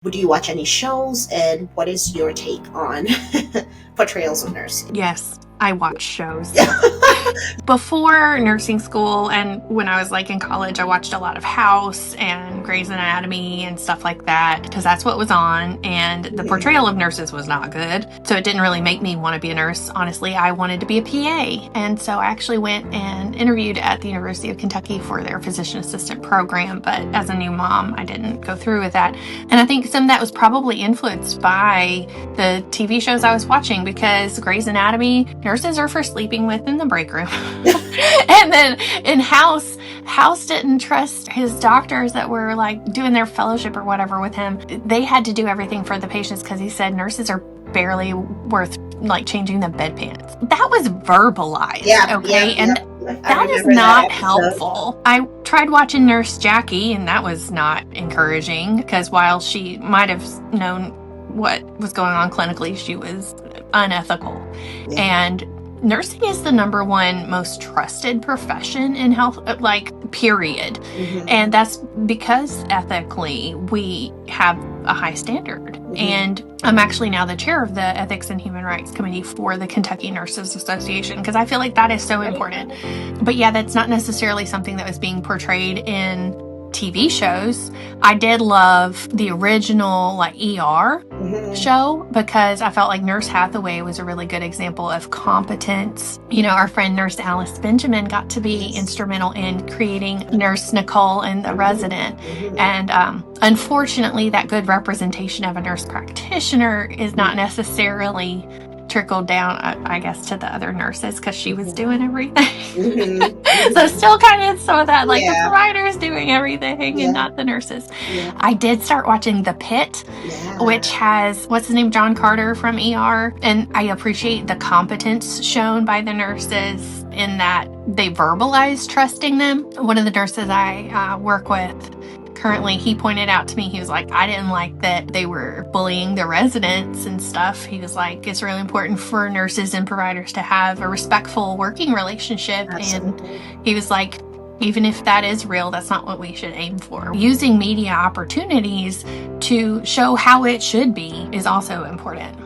Do you watch any shows, and what is your take on portrayals of nursing? Yes, I watch shows. Before nursing school and when I was like in college, I watched a lot of House and Grey's Anatomy and stuff like that because that's what was on. And the portrayal of nurses was not good. So it didn't really make me want to be a nurse. Honestly, I wanted to be a PA. And so I actually went and interviewed at the University of Kentucky for their physician assistant program. But as a new mom, I didn't go through with that. And I think some of that was probably influenced by the TV shows I was watching because Grey's Anatomy, nurses are for sleeping with in the break room. And then in House didn't trust his doctors that were like doing their fellowship or whatever with him. They had to do everything for the patients because he said nurses are barely worth like changing the bedpans. That was verbalized. Okay. And that is not helpful. I tried watching Nurse Jackie, and that was not encouraging because while she might have known what was going on clinically, she was unethical. And nursing is the number one most trusted profession in health, like, period. And that's because ethically we have a high standard. And I'm actually now the chair of the Ethics and Human Rights Committee for the Kentucky Nurses Association because I feel like that is so important. But yeah, that's not necessarily something that was being portrayed in TV shows. I did love the original like ER show because I felt like Nurse Hathaway was a really good example of competence. You know, our friend Nurse Alice Benjamin got to be instrumental in creating Nurse Nicole and the Resident. And unfortunately, that good representation of a nurse practitioner is not necessarily trickled down, I guess, to the other nurses because she was doing everything. So still kind of some of that, like the providers doing everything and not the nurses. I did start watching The Pit, which has, what's his name, John Carter from ER. And I appreciate the competence shown by the nurses in that they verbalize trusting them. One of the nurses I work with currently, he pointed out to me, he was like, I didn't like that they were bullying the residents and stuff. He was like, it's really important for nurses and providers to have a respectful working relationship. Absolutely. And he was like, even if that is real, that's not what we should aim for. Using media opportunities to show how it should be is also important.